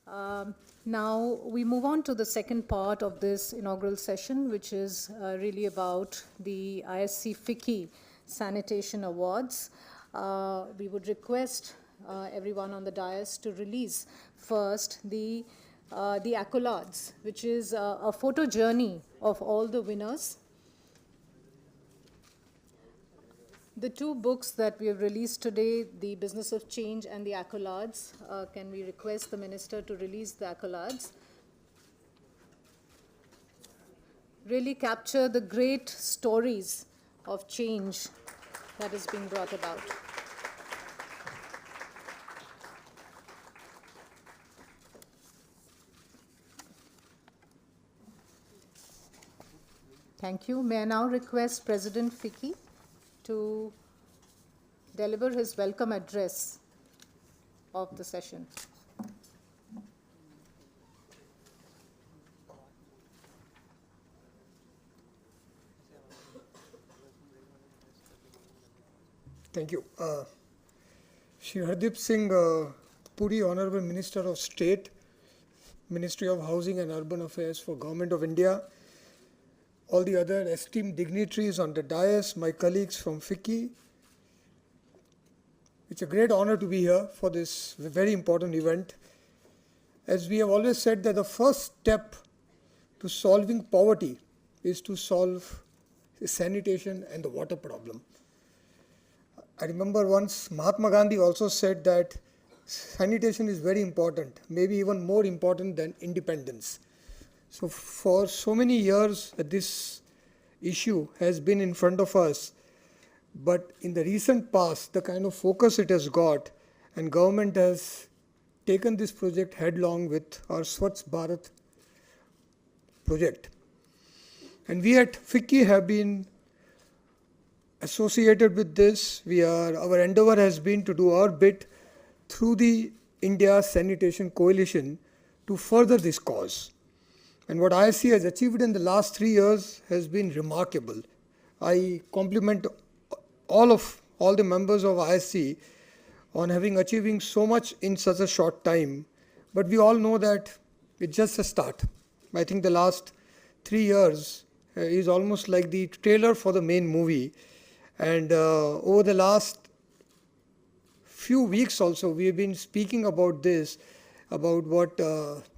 Now we move on to the second part of this inaugural session, which is really about the ISC-FICCI Sanitation Awards. We would request everyone on the dais to release first the accolades, which is a photo journey of all the winners. The two books that we have released today, The Business of Change and The Accolades, can we request the Minister to release the accolades? Really capture the great stories of change that is being brought about. Thank you. May I now request President FICCI to deliver his welcome address of the session. Thank you. Shri Hardeep Singh Puri, Honorable Minister of State, Ministry of Housing and Urban Affairs for Government of India, all the other esteemed dignitaries on the dais, my colleagues from FICCI. It's a great honor to be here for this very important event. As we have always said that the first step to solving poverty is to solve the sanitation and the water problem. I remember once Mahatma Gandhi also said that sanitation is very important, maybe even more important than independence. So for so many years, this issue has been in front of us, but in the recent past, the kind of focus it has got, and government has taken this project headlong with our Swachh Bharat project. And we at FICCI have been associated with this. Our endeavor has been to do our bit through the India Sanitation Coalition to further this cause. And what ISC has achieved in the last 3 years has been remarkable. I compliment all the members of ISC on achieving so much in such a short time. But we all know that it's just a start. I think the last 3 years is almost like the trailer for the main movie. And over the last few weeks also, we have been speaking about this, about what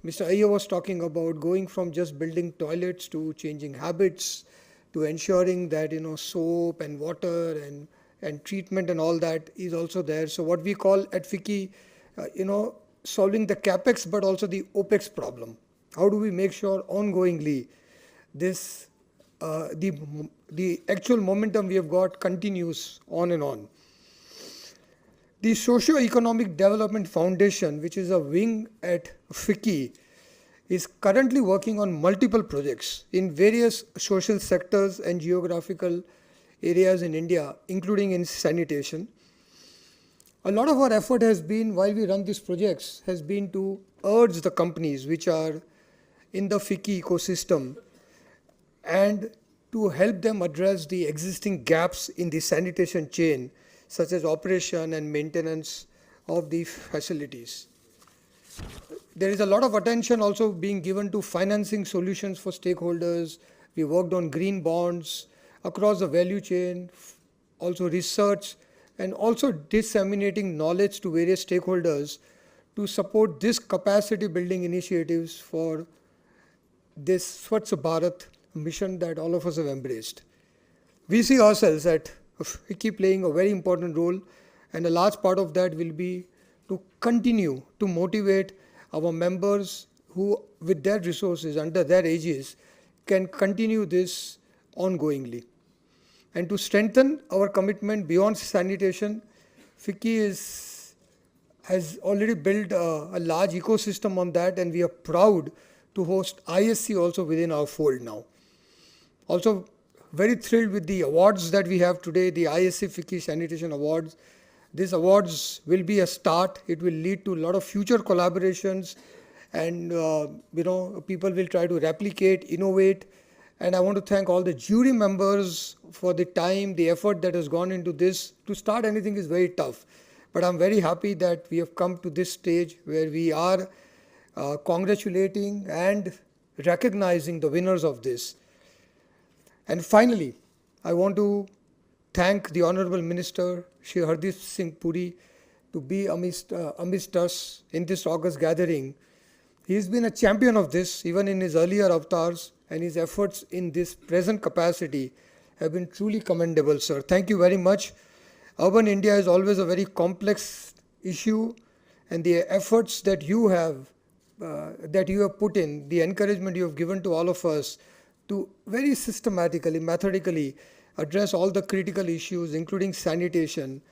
Mr. Iyer was talking about, going from just building toilets to changing habits, to ensuring that soap and water and treatment and all that is also there. So what we call at FICCI, solving the capex but also the opex problem. How do we make sure ongoingly this the actual momentum we have got continues on and on. The Socio-Economic Development Foundation, which is a wing at FICCI, is currently working on multiple projects in various social sectors and geographical areas in India, including in sanitation. A lot of our effort has been, while we run these projects, has been to urge the companies which are in the FICCI ecosystem and to help them address the existing gaps in the sanitation chain, such as operation and maintenance of the facilities. There is a lot of attention also being given to financing solutions for stakeholders. We worked on green bonds across the value chain, also research, and also disseminating knowledge to various stakeholders to support this capacity building initiatives for this Swachh Bharat mission that all of us have embraced. We see ourselves at FICCI playing a very important role, and a large part of that will be to continue to motivate our members who, with their resources under their aegis, can continue this ongoingly. And to strengthen our commitment beyond sanitation, FICCI has already built a large ecosystem on that, and we are proud to host ISC also within our fold now. Also, very thrilled with the awards that we have today, the ISC-FICCI Sanitation Awards. These awards will be a start. It will lead to a lot of future collaborations, and people will try to replicate, innovate. And I want to thank all the jury members for the time, the effort that has gone into this. To start anything is very tough, but I'm very happy that we have come to this stage where we are congratulating and recognizing the winners of this. And finally, I want to thank the Honorable Minister, Shri Hardeep Singh Puri, to be amidst us in this August gathering. He has been a champion of this even in his earlier avatars, and his efforts in this present capacity have been truly commendable, sir. Thank you very much. Urban India is always a very complex issue, and the efforts that you have put in, the encouragement you have given to all of us to very systematically, methodically address all the critical issues, including sanitation,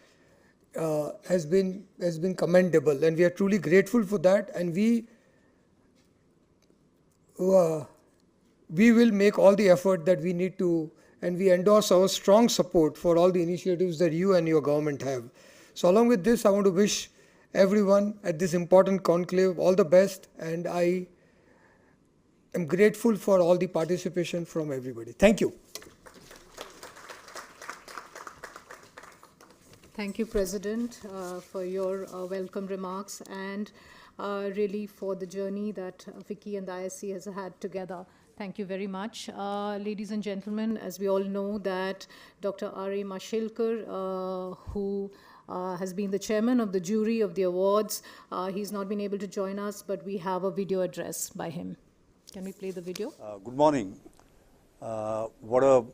has been commendable, and we are truly grateful for that. And we will make all the effort that we need to, and we endorse our strong support for all the initiatives that you and your government have. So along with this, I want to wish everyone at this important conclave all the best, and I am grateful for all the participation from everybody. Thank you. Thank you, President, for your welcome remarks and really for the journey that FICCI and the ISC has had together. Thank you very much. Ladies and gentlemen, as we all know that Dr. R.A. Mashelkar, who has been the chairman of the jury of the awards, he's not been able to join us, but we have a video address by him. Can we play the video? Good morning. What a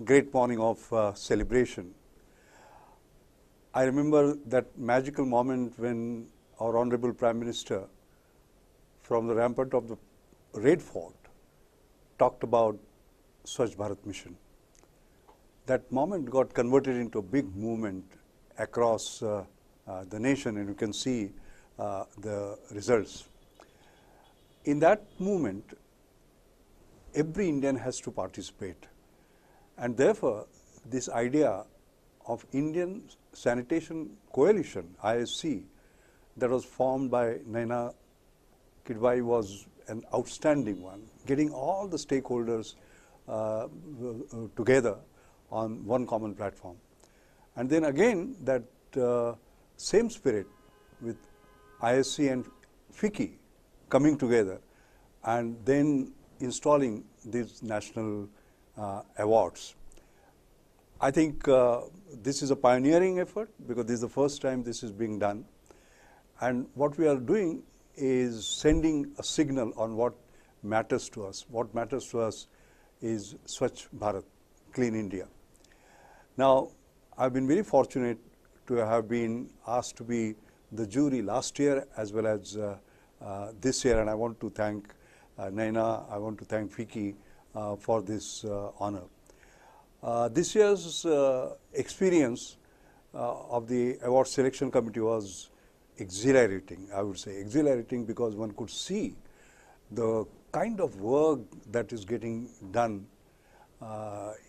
great morning of celebration. I remember that magical moment when our Honorable Prime Minister from the rampart of the Red Fort talked about Swachh Bharat Mission. That moment got converted into a big movement across the nation, and you can see the results. In that movement, every Indian has to participate, and therefore this idea of Indian Sanitation Coalition, ISC, that was formed by Naina Kidwai was an outstanding one, getting all the stakeholders together on one common platform. And then again, that same spirit with ISC and FICCI coming together and then installing these national awards. I think this is a pioneering effort because this is the first time this is being done. And what we are doing is sending a signal on what matters to us. What matters to us is Swachh Bharat, Clean India. Now, I've been very fortunate to have been asked to be the jury last year as well as this year, and I want to thank Naina, I want to thank FICCI for this honor. This year's experience of the award selection committee was exhilarating, I would say. Exhilarating because one could see the kind of work that is getting done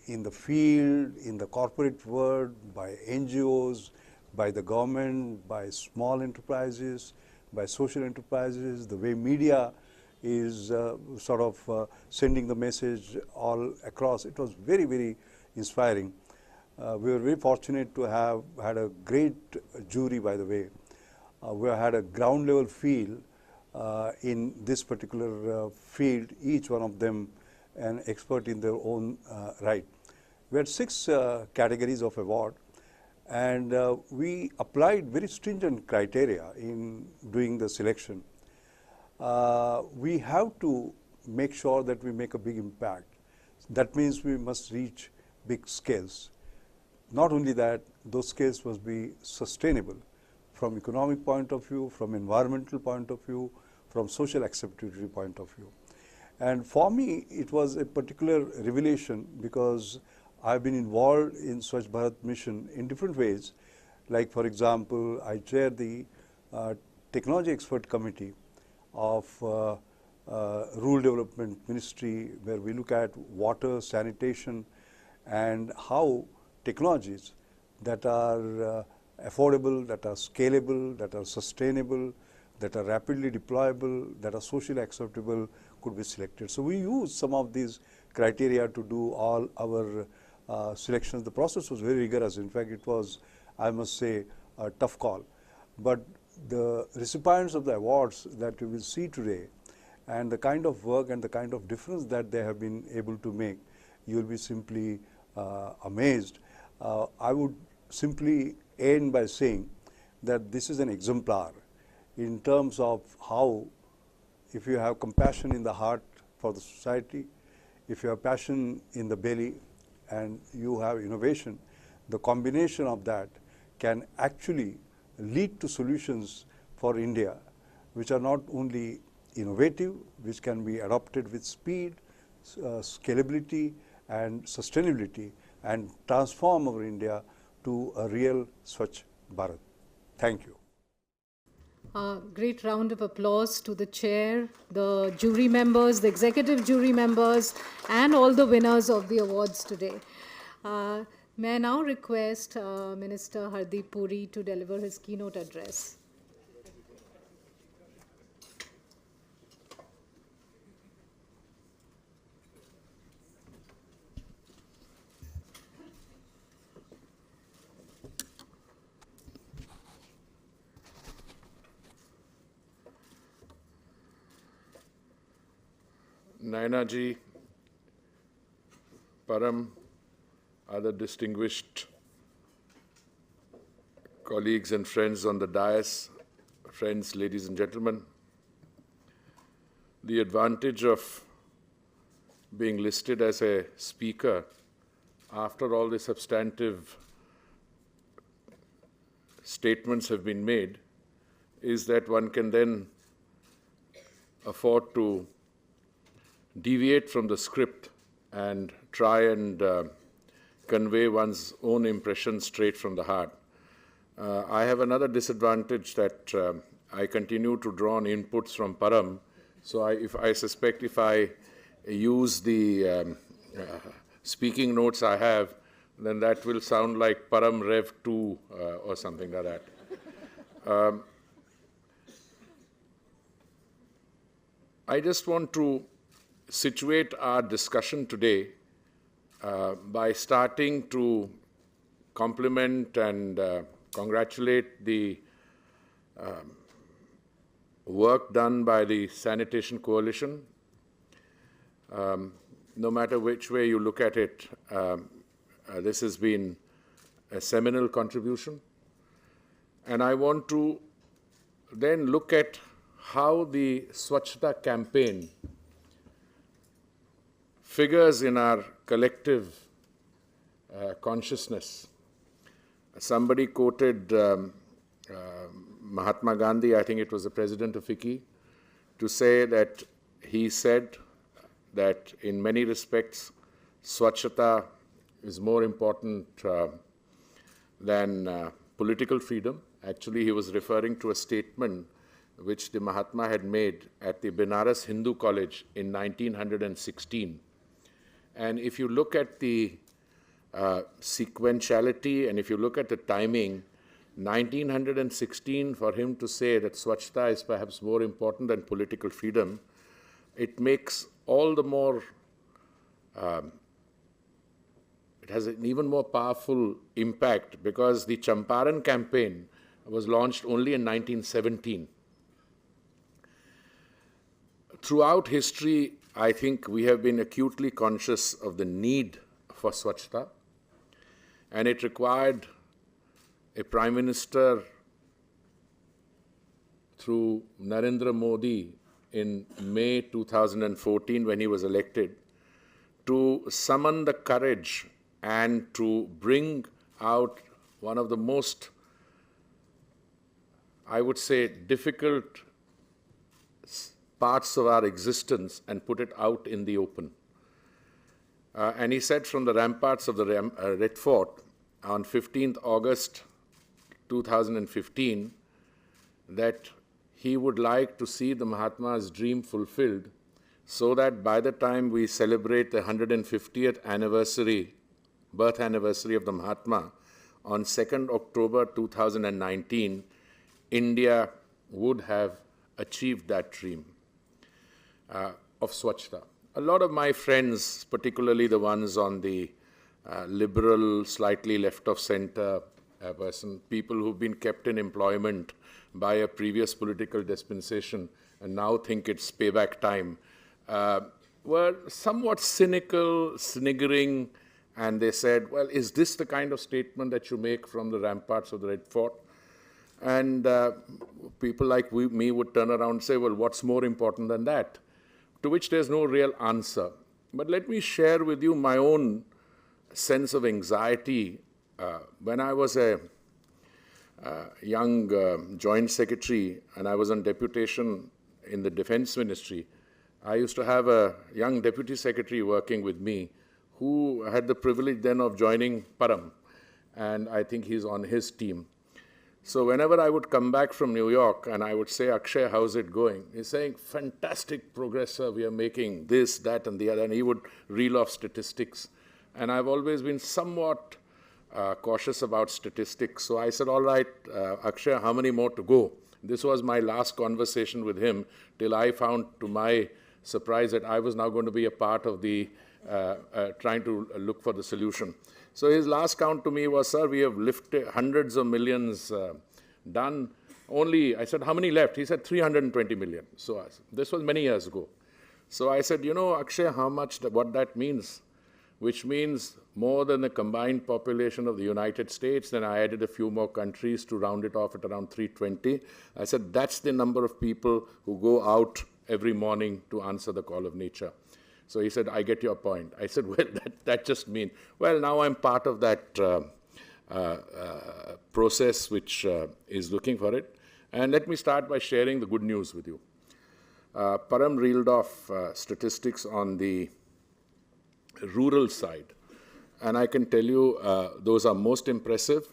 in the field, in the corporate world, by NGOs, by the government, by small enterprises, by social enterprises, the way media is sort of sending the message all across. It was very, very inspiring. We were very fortunate to have had a great jury, by the way. We had a ground level feel in this particular field, each one of them an expert in their own right. We had 6 categories of award, and we applied very stringent criteria in doing the selection. We have to make sure that we make a big impact. That means we must reach big scales. Not only that, those scales must be sustainable from economic point of view, from environmental point of view, from social acceptability point of view. And for me, it was a particular revelation because I've been involved in Swachh Bharat mission in different ways. Like, for example, I chair the Technology Expert Committee of Rural Development Ministry, where we look at water, sanitation, and how technologies that are affordable, that are scalable, that are sustainable, that are rapidly deployable, that are socially acceptable could be selected. So we used some of these criteria to do all our selections. The process was very rigorous. In fact, it was, I must say, a tough call. But the recipients of the awards that you will see today and the kind of work and the kind of difference that they have been able to make, you will be simply amazed. I would simply end by saying that this is an exemplar in terms of how, if you have compassion in the heart for the society, if you have passion in the belly and you have innovation, the combination of that can actually lead to solutions for India which are not only innovative, which can be adopted with speed, scalability and sustainability, and transform our India to a real Swachh Bharat. Thank you. Great round of applause to the chair, the jury members, the executive jury members, and all the winners of the awards today. May I now request Minister Hardeep Puri to deliver his keynote address. Naina ji, Param, other distinguished colleagues and friends on the dais, friends, ladies and gentlemen, the advantage of being listed as a speaker after all the substantive statements have been made is that one can then afford to deviate from the script and try and convey one's own impressions straight from the heart. I have another disadvantage that I continue to draw on inputs from Param. So I suspect if I use the speaking notes I have, then that will sound like Param Rev 2 or something like that. I just want to situate our discussion today by starting to compliment and congratulate the work done by the Sanitation Coalition. No matter which way you look at it, this has been a seminal contribution. And I want to then look at how the Swachhta campaign figures in our collective consciousness. Somebody quoted Mahatma Gandhi, I think it was the president of FICCI, to say that he said that in many respects, Swachhta is more important than political freedom. Actually, he was referring to a statement which the Mahatma had made at the Benares Hindu College in 1916. And if you look at the sequentiality and if you look at the timing, 1916, for him to say that Swachhta is perhaps more important than political freedom, it makes all the more, it has an even more powerful impact because the Champaran campaign was launched only in 1917. Throughout history, I think we have been acutely conscious of the need for Swachhta, and it required a Prime Minister through Narendra Modi in May 2014 when he was elected to summon the courage and to bring out one of the most, I would say, difficult parts of our existence and put it out in the open. And he said from the ramparts of the Red Fort on 15th August 2015 that he would like to see the Mahatma's dream fulfilled so that by the time we celebrate the 150th anniversary, birth anniversary of the Mahatma on 2nd October 2019, India would have achieved that dream of Swachhta. A lot of my friends, particularly the ones on the liberal, slightly left of center person, people who've been kept in employment by a previous political dispensation and now think it's payback time, were somewhat cynical, sniggering, and they said, well, is this the kind of statement that you make from the ramparts of the Red Fort? And people like me would turn around and say, well, what's more important than that? To which there's no real answer. But let me share with you my own sense of anxiety. When I was a young joint secretary and I was on deputation in the Defense Ministry, I used to have a young deputy secretary working with me who had the privilege then of joining Param, and I think he's on his team. So whenever I would come back from New York and I would say, Akshay, how's it going? He's saying, fantastic progress, sir. We are making this, that, and the other. And he would reel off statistics. And I've always been somewhat cautious about statistics. So I said, all right, Akshay, how many more to go? This was my last conversation with him till I found, to my surprise, that I was now going to be a part of the trying to look for the solution. So his last count to me was, sir, we have lifted hundreds of millions done. Only, I said, how many left? He said, 320 million. So this was many years ago. So I said, you know, Akshay, how much, what that means? Which means more than the combined population of the United States. Then I added a few more countries to round it off at around 320. I said, that's the number of people who go out every morning to answer the call of nature. So he said, I get your point. I said, well, that just means, well, now I'm part of that process which is looking for it. And let me start by sharing the good news with you. Param reeled off statistics on the rural side. And I can tell you those are most impressive.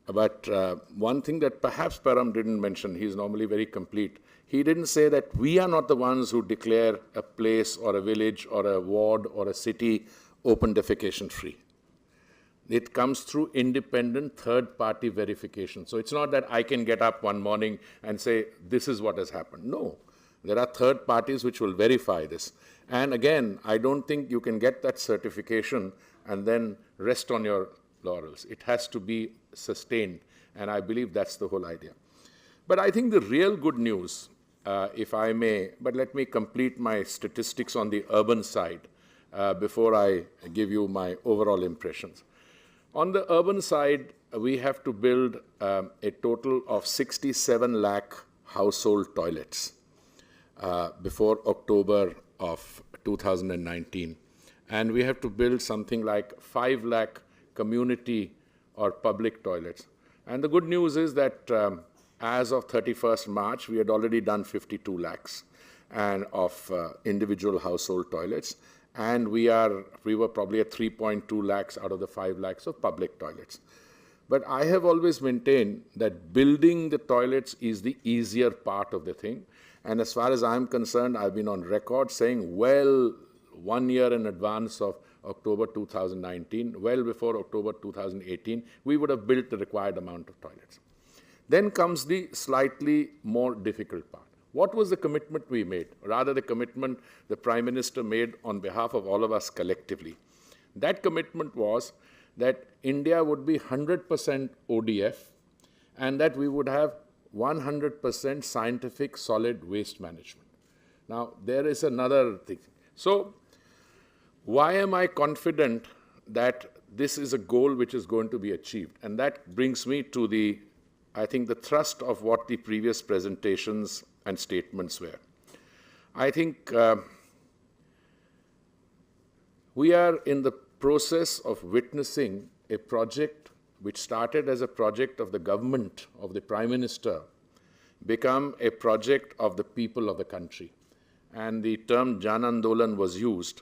But one thing that perhaps Param didn't mention, he's normally very complete, he didn't say that we are not the ones who declare a place or a village or a ward or a city open defecation free. It comes through independent third-party verification. So it's not that I can get up one morning and say, this is what has happened. No, there are third parties which will verify this. And again, I don't think you can get that certification and then rest on your laurels. It has to be sustained, and I believe that's the whole idea. But I think the real good news, if I may, but let me complete my statistics on the urban side before I give you my overall impressions. On the urban side, we have to build a total of 67 lakh household toilets before October of 2019. And we have to build something like 5 lakh community or public toilets. And the good news is that as of 31st March, we had already done 52 lakhs of individual household toilets. And we were probably at 3.2 lakhs out of the 5 lakhs of public toilets. But I have always maintained that building the toilets is the easier part of the thing. And as far as I'm concerned, I've been on record saying, well, 1 year in advance of October 2019, well before October 2018, we would have built the required amount of toilets. Then comes the slightly more difficult part. What was the commitment we made? Rather, the commitment the Prime Minister made on behalf of all of us collectively. That commitment was that India would be 100% ODF and that we would have 100% scientific solid waste management. Now, there is another thing. So, why am I confident that this is a goal which is going to be achieved? And that brings me to the, I think, the thrust of what the previous presentations and statements were. I think we are in the process of witnessing a project which started as a project of the government, of the Prime Minister, become a project of the people of the country. And the term Jan Andolan was used.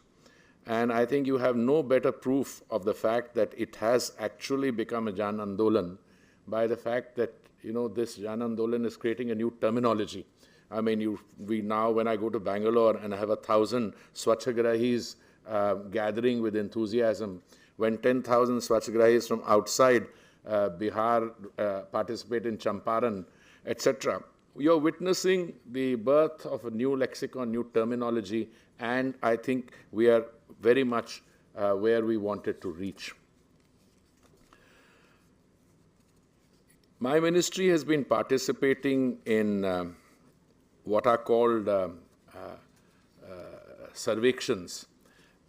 And I think you have no better proof of the fact that it has actually become a Jan Andolan by the fact that, you know, this Jan Andolan is creating a new terminology. I mean, we now, when I go to Bangalore and I have 1,000 Swachhagrahis gathering with enthusiasm, when 10,000 Swachhagrahis from outside Bihar participate in Champaran, etc., you're witnessing the birth of a new lexicon, new terminology, and I think we are very much where we wanted to reach. My ministry has been participating in what are called survections.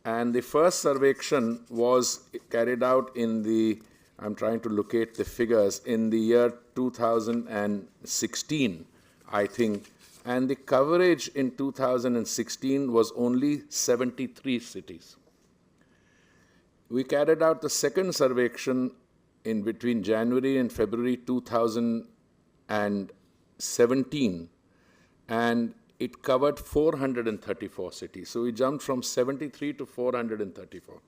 And the first survection was carried out in the, I'm trying to locate the figures, in the year 2016, I think. And the coverage in 2016 was only 73 cities. We carried out the second survection in between January and February 2017, and it covered 434 cities. So we jumped from 73 to 434.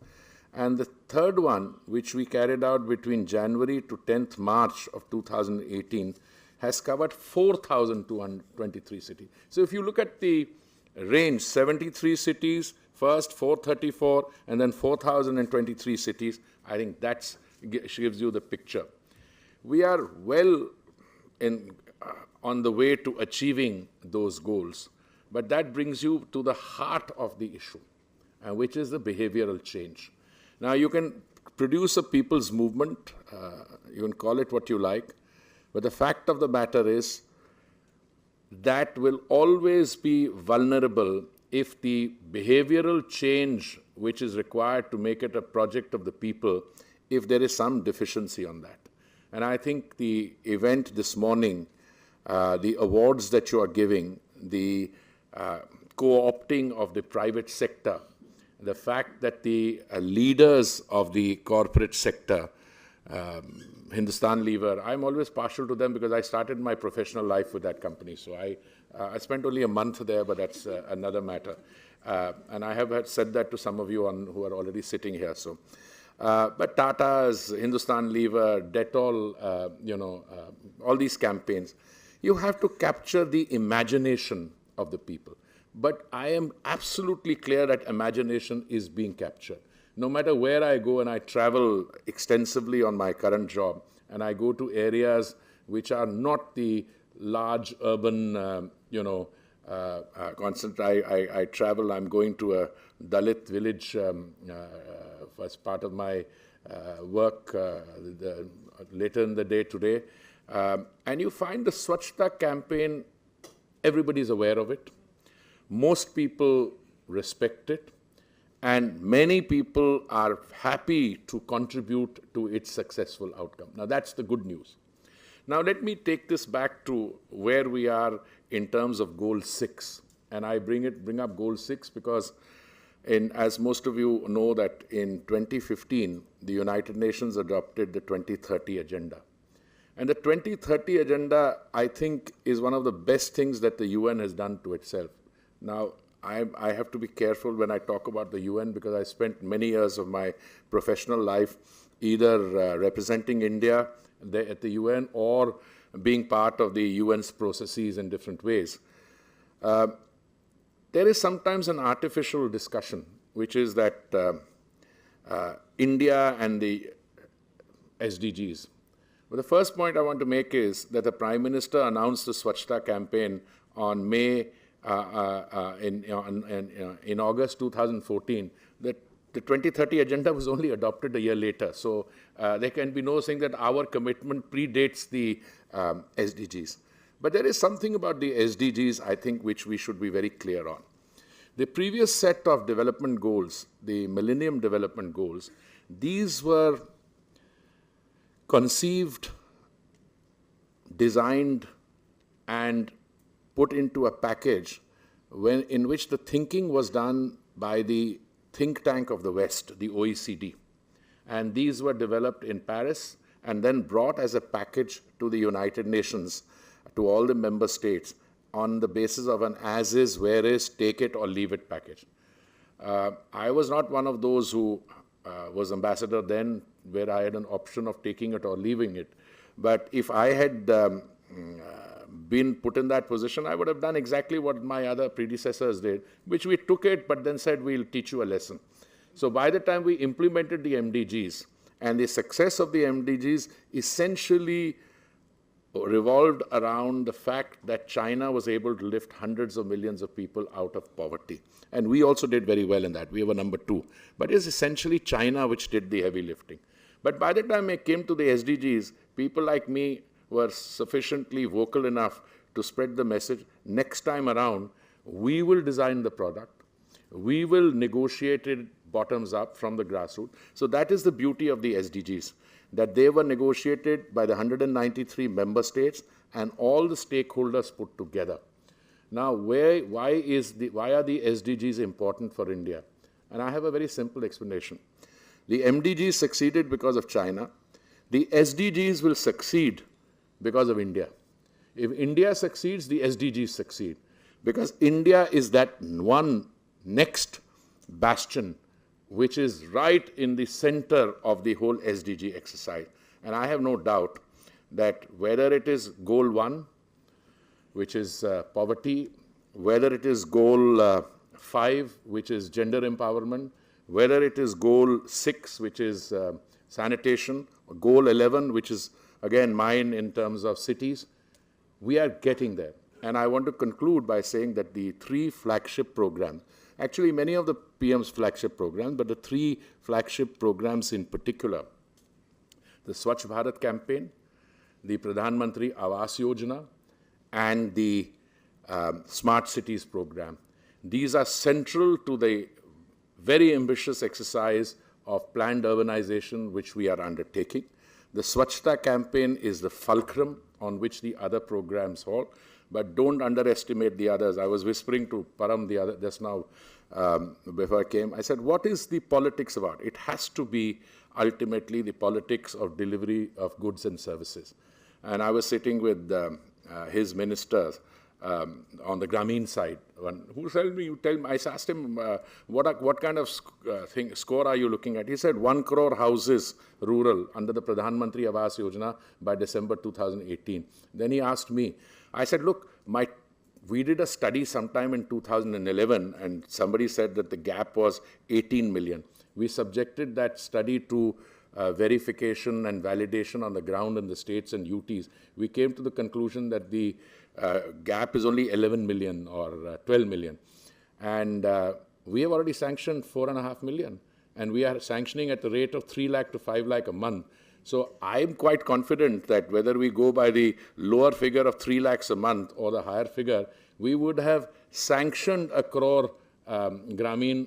And the third one, which we carried out between January to 10th March of 2018, has covered 4,223 cities. So if you look at the range, 73 cities, first 434, and then 4,023 cities, I think that gives you the picture. We are well on the way to achieving those goals. But that brings you to the heart of the issue, which is the behavioral change. Now, you can produce a people's movement, you can call it what you like, but the fact of the matter is that will always be vulnerable if the behavioral change which is required to make it a project of the people, if there is some deficiency on that. And I think the event this morning, the awards that you are giving, the co-opting of the private sector, the fact that the leaders of the corporate sector, Hindustan Lever, I'm always partial to them because I started my professional life with that company. So I spent only a month there, but that's another matter. And I have said that to some of you who are already sitting here. So, but Tata's, Hindustan Lever, Dettol, all these campaigns, you have to capture the imagination of the people. But I am absolutely clear that imagination is being captured. No matter where I go, and I travel extensively on my current job, and I go to areas which are not the large urban, I travel, I'm going to a Dalit village as part of my work later in the day today. And you find the Swachhta campaign, everybody's aware of it. Most people respect it. And many people are happy to contribute to its successful outcome. Now, that's the good news. Now, let me take this back to where we are in terms of Goal 6. And I bring up Goal 6 because, as most of you know, that in 2015, the United Nations adopted the 2030 Agenda. And the 2030 Agenda, I think, is one of the best things that the UN has done to itself. Now, I have to be careful when I talk about the UN because I spent many years of my professional life either representing India at the UN or being part of the UN's processes in different ways. There is sometimes an artificial discussion, which is that India and the SDGs. But the first point I want to make is that the Prime Minister announced the Swachhta campaign on in August 2014, that the 2030 Agenda was only adopted a year later. So there can be no saying that our commitment predates the SDGs. But there is something about the SDGs, I think, which we should be very clear on. The previous set of development goals, the Millennium Development Goals, these were conceived, designed, and put into a package in which the thinking was done by the think tank of the West, the OECD. And these were developed in Paris and then brought as a package to the United Nations, to all the member states, on the basis of an as-is, where-is, take it or leave it package. I was not one of those who was ambassador then, where I had an option of taking it or leaving it. But if I had been put in that position, I would have done exactly what my other predecessors did, which we took it, but then said, we'll teach you a lesson. So by the time we implemented the MDGs, and the success of the MDGs essentially revolved around the fact that China was able to lift hundreds of millions of people out of poverty. And we also did very well in that. We were number 2. But it's essentially China which did the heavy lifting. But by the time it came to the SDGs, people like me were sufficiently vocal enough to spread the message. Next time around, we will design the product. We will negotiate it bottoms up from the grassroots. So that is the beauty of the SDGs, that they were negotiated by the 193 member states and all the stakeholders put together. Now, why are the SDGs important for India? And I have a very simple explanation. The MDGs succeeded because of China. The SDGs will succeed because of India. If India succeeds, the SDGs succeed. Because India is that one next bastion which is right in the center of the whole SDG exercise. And I have no doubt that whether it is goal 1, which is poverty, whether it is goal 5, which is gender empowerment, whether it is goal 6, which is sanitation, or goal 11, which is again mine in terms of cities, we are getting there. And I want to conclude by saying that the 3 flagship programs, actually many of the PM's flagship programs, but the 3 flagship programs in particular, the Swachh Bharat campaign, the Pradhan Mantri Awas Yojana, and the Smart Cities program. These are central to the very ambitious exercise of planned urbanization which we are undertaking. The Swachhta campaign is the fulcrum on which the other programs fall, but don't underestimate the others. I was whispering to Param just now before I came. I said, what is the politics about? It has to be ultimately the politics of delivery of goods and services. And I was sitting with his ministers on the Grameen side. Who told me? I asked him, what kind of score are you looking at? He said 1 crore houses rural under the Pradhan Mantri Awas Yojana by December 2018. Then he asked me, I said, look, we did a study sometime in 2011 and somebody said that the gap was 18 million. We subjected that study to verification and validation on the ground in the states and UTs. We came to the conclusion that the gap is only 11 million or 12 million. And we have already sanctioned 4.5 million. And we are sanctioning at the rate of 3 lakh to 5 lakh a month. So I'm quite confident that whether we go by the lower figure of 3 lakhs a month or the higher figure, we would have sanctioned 1 crore Grameen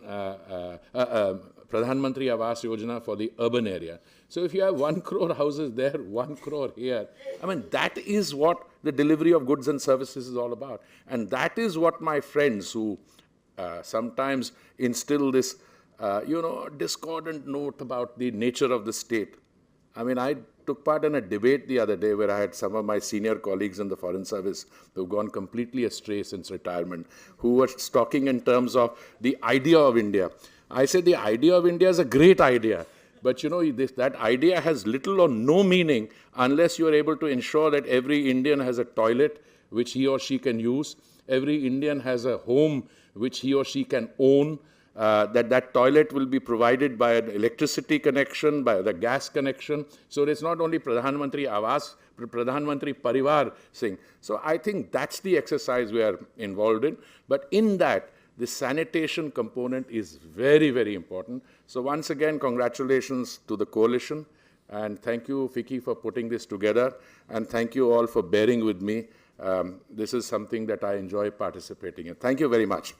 Pradhan Mantri Awas Yojana for the urban area. So if you have 1 crore houses there, 1 crore here, I mean, that is what the delivery of goods and services is all about. And that is what my friends who sometimes instill this, discordant note about the nature of the state. I mean, I took part in a debate the other day where I had some of my senior colleagues in the Foreign Service who've gone completely astray since retirement, who were talking in terms of the idea of India. I said the idea of India is a great idea, but that idea has little or no meaning unless you are able to ensure that every Indian has a toilet which he or she can use, every Indian has a home which he or she can own, that toilet will be provided by an electricity connection, by the gas connection. So it's not only Pradhan Mantri Awas, Pradhan Mantri Parivar Singh. So I think that's the exercise we are involved in. But in that, the sanitation component is very, very important. So once again, congratulations to the coalition. And thank you, FICCI, for putting this together. And thank you all for bearing with me. This is something that I enjoy participating in. Thank you very much.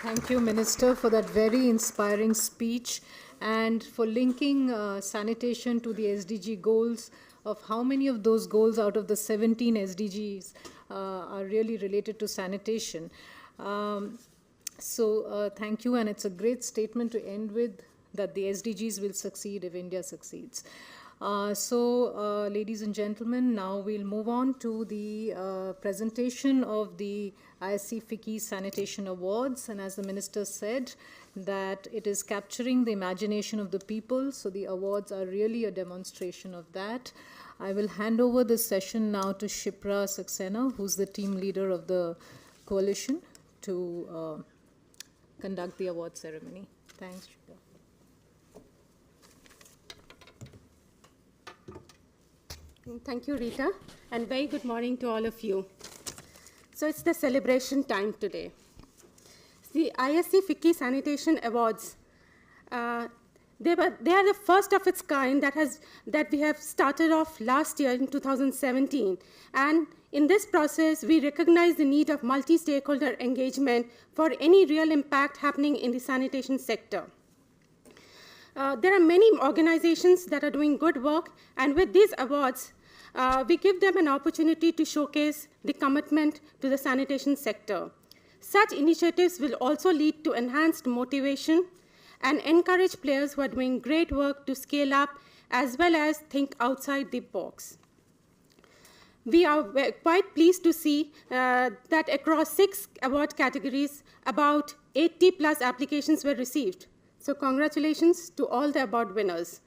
Thank you, Minister, for that very inspiring speech and for linking sanitation to the SDG goals. Of how many of those goals out of the 17 SDGs are really related to sanitation. So thank you, and it's a great statement to end with, that the SDGs will succeed if India succeeds. Ladies and gentlemen, now we'll move on to the presentation of the ISC-FICCI Sanitation Awards. And as the Minister said, that it is capturing the imagination of the people. So the awards are really a demonstration of that. I will hand over this session now to Shipra Saxena, who's the team leader of the coalition, to conduct the award ceremony. Thanks, Shipra. Thank you, Rita, and very good morning to all of you. So it's the celebration time today. The ISC-FICCI Sanitation Awards, They are the first of its kind that we have started off last year in 2017. And in this process, we recognize the need of multi-stakeholder engagement for any real impact happening in the sanitation sector. There are many organizations that are doing good work, and with these awards, we give them an opportunity to showcase the commitment to the sanitation sector. Such initiatives will also lead to enhanced motivation and encourage players who are doing great work to scale up as well as think outside the box. We are quite pleased to see that across 6 award categories, about 80+ applications were received. So congratulations to all the award winners.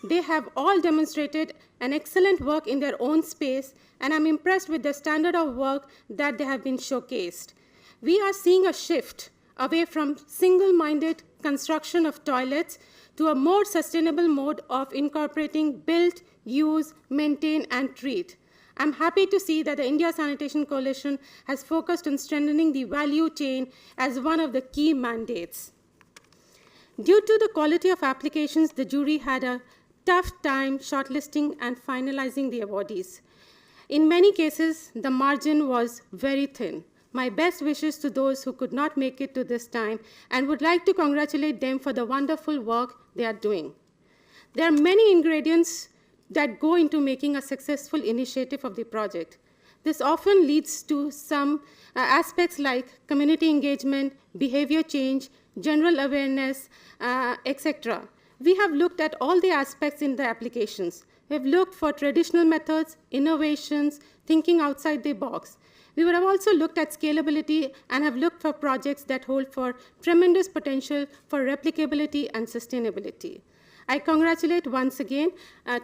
They have all demonstrated an excellent work in their own space, and I'm impressed with the standard of work that they have been showcased. We are seeing a shift away from single-minded construction of toilets to a more sustainable mode of incorporating build, use, maintain, and treat. I'm happy to see that the India Sanitation Coalition has focused on strengthening the value chain as one of the key mandates. Due to the quality of applications, the jury had a tough time shortlisting and finalizing the awardees. In many cases, the margin was very thin. My best wishes to those who could not make it to this time, and would like to congratulate them for the wonderful work they are doing. There are many ingredients that go into making a successful initiative of the project. This often leads to some aspects like community engagement, behavior change, general awareness, etc. We have looked at all the aspects in the applications. We have looked for traditional methods, innovations, thinking outside the box. We would have also looked at scalability and have looked for projects that hold for tremendous potential for replicability and sustainability. I congratulate once again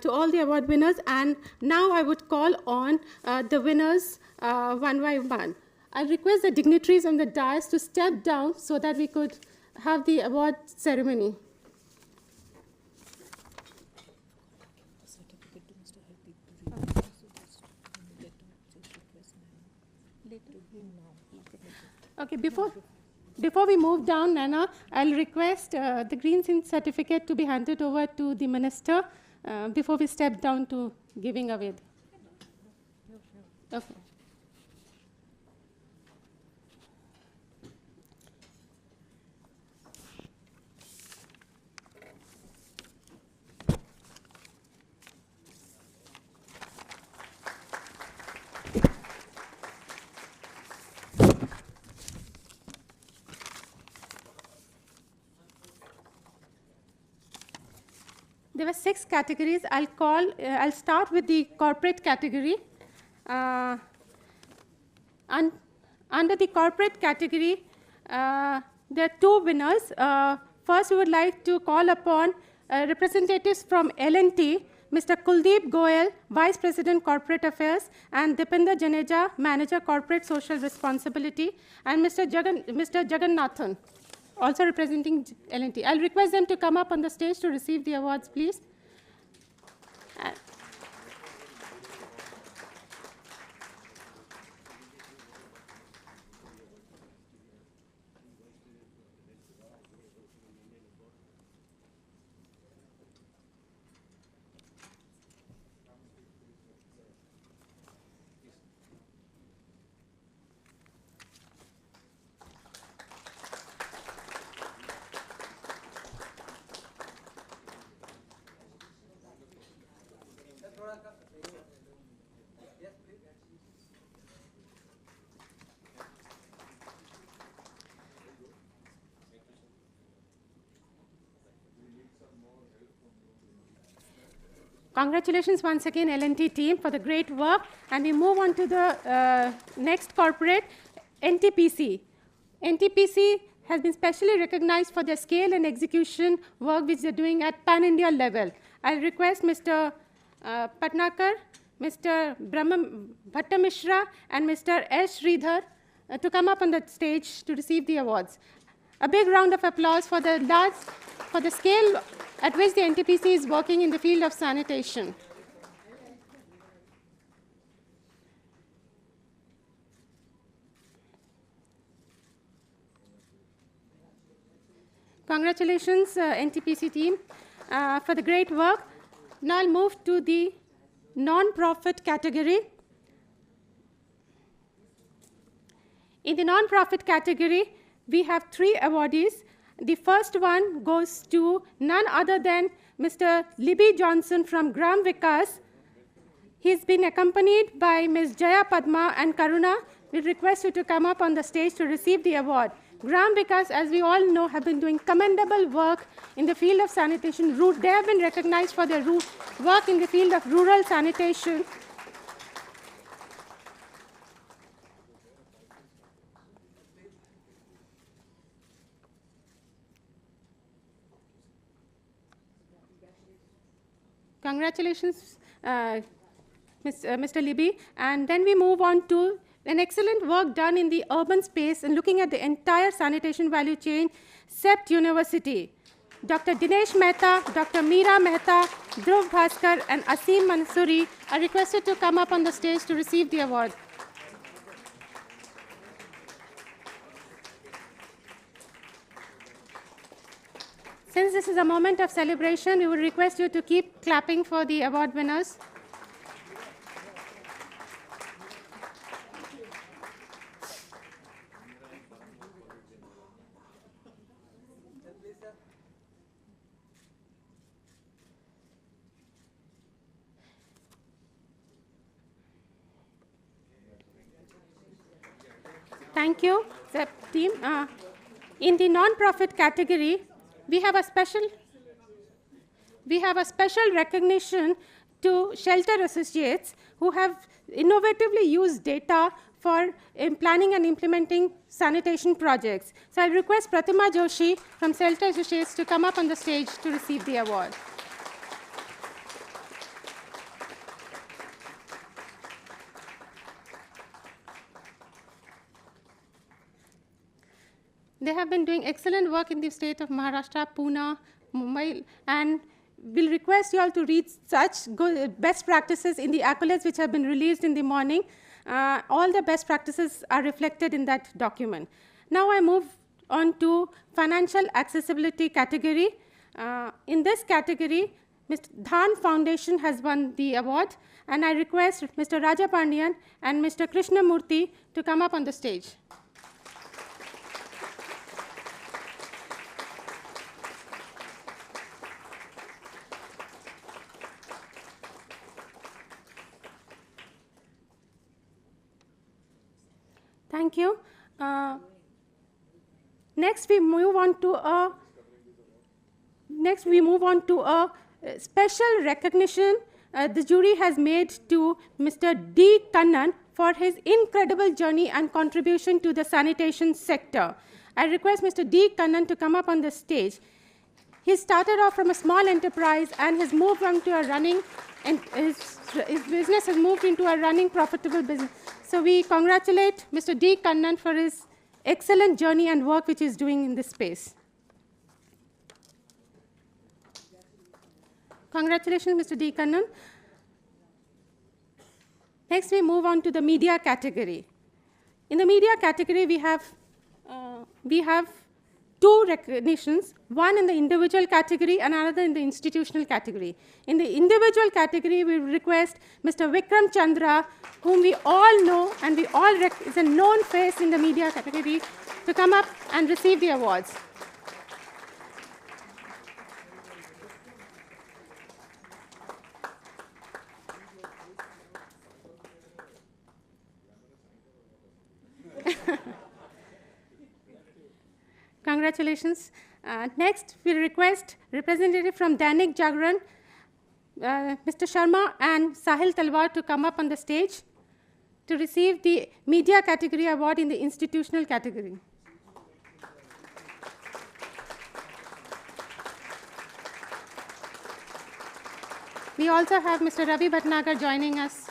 to all the award winners, and now I would call on the winners one by one. I request the dignitaries on the dais to step down so that we could have the award ceremony. Okay, before we move down, Nana, I'll request the Green Sin certificate to be handed over to the minister before we step down to giving away. Okay. There were 6 categories. I'll start with the corporate category. Under the corporate category, there are 2 winners. First, we would like to call upon representatives from L&T, Mr. Kuldeep Goyal, Vice President Corporate Affairs, and Dipinder Janeja, Manager Corporate Social Responsibility, and Mr. Jagannathan, also representing L&T. I'll request them to come up on the stage to receive the awards, please. Congratulations once again, L&T team, for the great work. And we move on to the next corporate, NTPC. NTPC has been specially recognized for their scale and execution work which they're doing at pan-India level. I'll request Mr. Patnakar, Mr. Bhattamishra, and Mr. S. Sridhar to come up on the stage to receive the awards. A big round of applause for the scale at which the NTPC is working in the field of sanitation. Congratulations, NTPC team. for the great work. Now I'll move to the non-profit category. In the non-profit category, we have 3 awardees. The first one goes to none other than Mr. Libby Johnson from Gram Vikas. He's been accompanied by Ms. Jaya Padma and Karuna. We request you to come up on the stage to receive the award. Gram Vikas, as we all know, have been doing commendable work in the field of sanitation. They have been recognized for their work in the field of rural sanitation. Congratulations, Mr. Libby. And then we move on to an excellent work done in the urban space and looking at the entire sanitation value chain, CEPT University. Dr. Dinesh Mehta, Dr. Meera Mehta, Dhruv Bhaskar, and Asim Mansoori are requested to come up on the stage to receive the award. Since this is a moment of celebration, we would request you to keep clapping for the award winners. Thank you, the team. In the non-profit category, we have a special recognition to Shelter Associates who have innovatively used data for planning and implementing sanitation projects. So I request Pratima Joshi from Shelter Associates to come up on the stage to receive the award. They have been doing excellent work in the state of Maharashtra, Pune, Mumbai, and we'll request you all to read such good best practices in the accolades which have been released in the morning. All the best practices are reflected in that document. Now I move on to financial accessibility category. In this category, Mr. Dhan Foundation has won the award, and I request Mr. Raja Pandian and Mr. Krishnamurthy to come up on the stage. Thank you. Next, we move on to a special recognition the jury has made to Mr. D. Kannan for his incredible journey and contribution to the sanitation sector. I request Mr. D. Kannan to come up on the stage. He started off from a small enterprise and has moved on to a running, and his business has moved into a running profitable business. So we congratulate Mr. D. Kannan for his excellent journey and work which he is doing in this space. Congratulations, Mr. D. Kannan. Next, we move on to the media category. In the media category, we have 2 recognitions, one in the individual category and another in the institutional category. In the individual category, we request Mr. Vikram Chandra, whom we all know and we all is a known face in the media category, to come up and receive the awards. Congratulations. Next, we request representative from Dainik Jagran, Mr. Sharma and Sahil Talwar to come up on the stage to receive the media category award in the institutional category. We also have Mr. Ravi Bhatnagar joining us.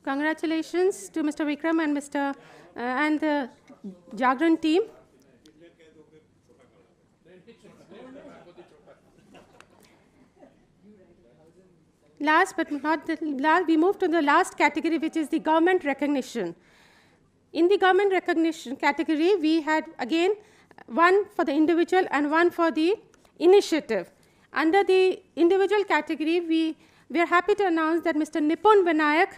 Congratulations to Mr. Vikram and and the Jagran team. Last but not the last, we move to the last category, which is the government recognition. In the government recognition category, we had again one for the individual and one for the initiative. Under the individual category, we are happy to announce that Mr. Nipun Vinayak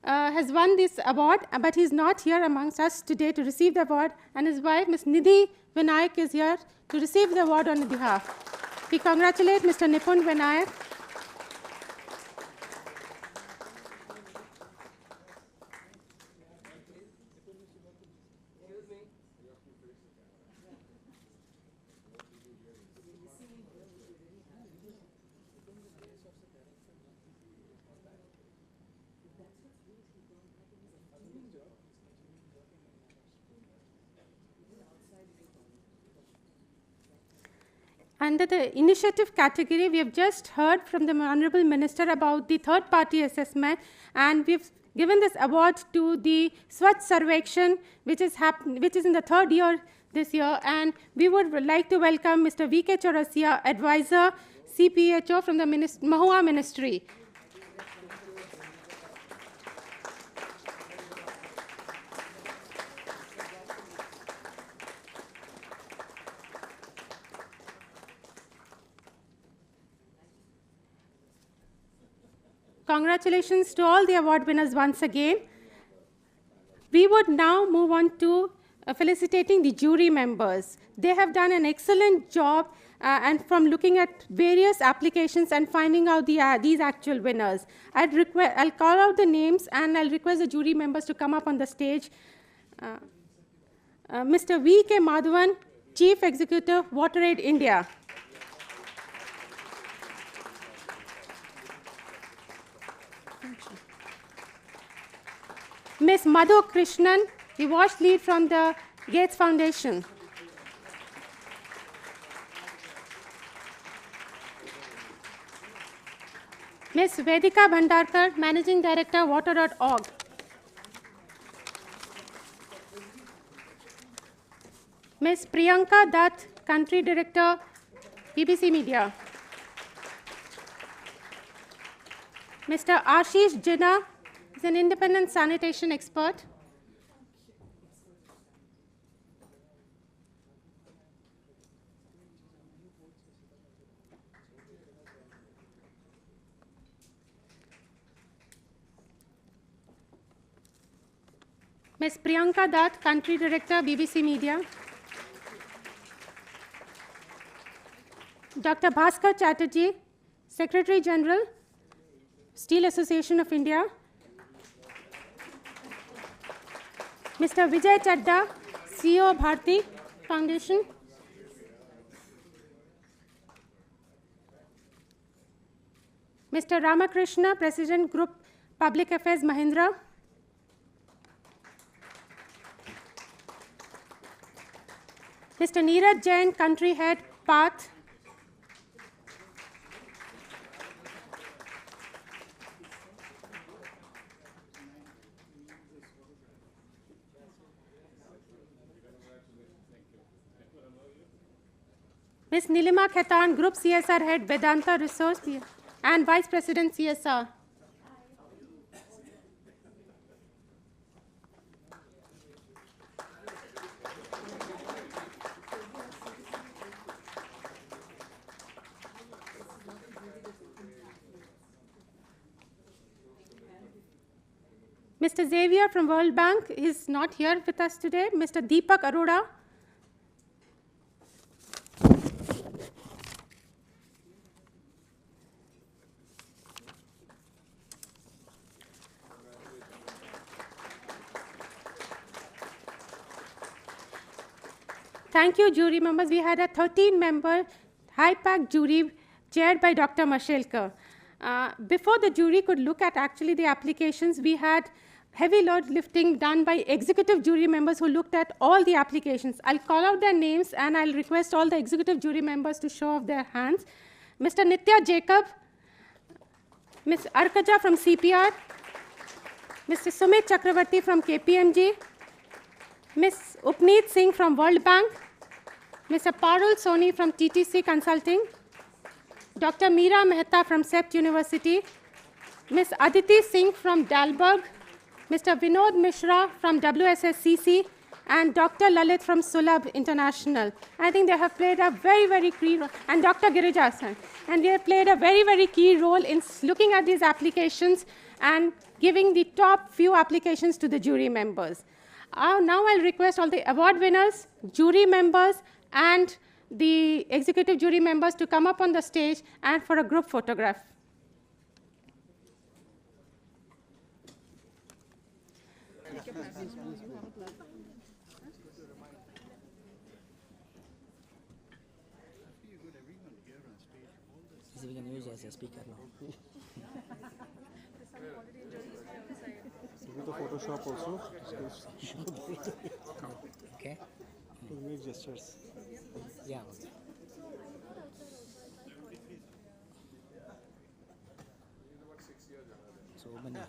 has won this award, but he is not here amongst us today to receive the award, and his wife, Ms. Nidhi Vinayak, is here to receive the award on his behalf. We congratulate Mr. Nipun Vinayak. Under the initiative category, we have just heard from the Honorable Minister about the third-party assessment, and we've given this award to the Swachh Sarvekshan, which is in the third year this year, and we would like to welcome Mr. V.K. Chaurasia, Advisor, CPHO from the Mahua Ministry. Congratulations to all the award winners once again. We would now move on to felicitating the jury members. They have done an excellent job and from looking at various applications and finding out these actual winners. I'll call out the names and I'll request the jury members to come up on the stage. Mr. V.K. Madhavan, Chief Executive, WaterAid India. Ms. Madhu Krishnan, the WASH lead from the Gates Foundation. Ms. Vedika Bhandarkar, Managing Director, Water.org. Ms. Priyanka Dutt, Country Director, BBC Media. Mr. Ashish Jinnah is an independent sanitation expert. Ms. Priyanka Dutt, Country Director, BBC Media. Dr. Bhaskar Chatterjee, Secretary General, Steel Association of India. Mr. Vijay Chadda, CEO, Bharti Foundation. Mr. Ramakrishna, President, Group Public Affairs, Mahindra. Mr. Neeraj Jain, Country Head, PATH. Ms. Nilima Khaitan, Group CSR Head, Vedanta Resource, and Vice President, CSR. Mr. Xavier from World Bank is not here with us today. Mr. Deepak Arora. Thank you, jury members. We had a 13-member high-packed jury chaired by Dr. Mashelkar. Before the jury could look at actually the applications, we had heavy load lifting done by executive jury members who looked at all the applications. I'll call out their names and I'll request all the executive jury members to show off their hands. Mr. Nitya Jacob, Ms. Arkaja from CPR, Mr. Sumit Chakravarti from KPMG, Ms. Upneet Singh from World Bank, Mr. Parul Soni from TTC Consulting, Dr. Meera Mehta from CEPT University, Ms. Aditi Singh from Dalberg, Mr. Vinod Mishra from WSSCC, and Dr. Lalit from Sulabh International. I think they have played a very, very key role, and Dr. Girija Hasan. And they have played a very, very key role in looking at these applications and giving the top few applications to the jury members. Now I'll request all the award winners, jury members, and the executive jury members to come up on the stage and for a group photograph. We can use as a speaker now. The Photoshop also. Okay. To make gestures. Yeah. So many.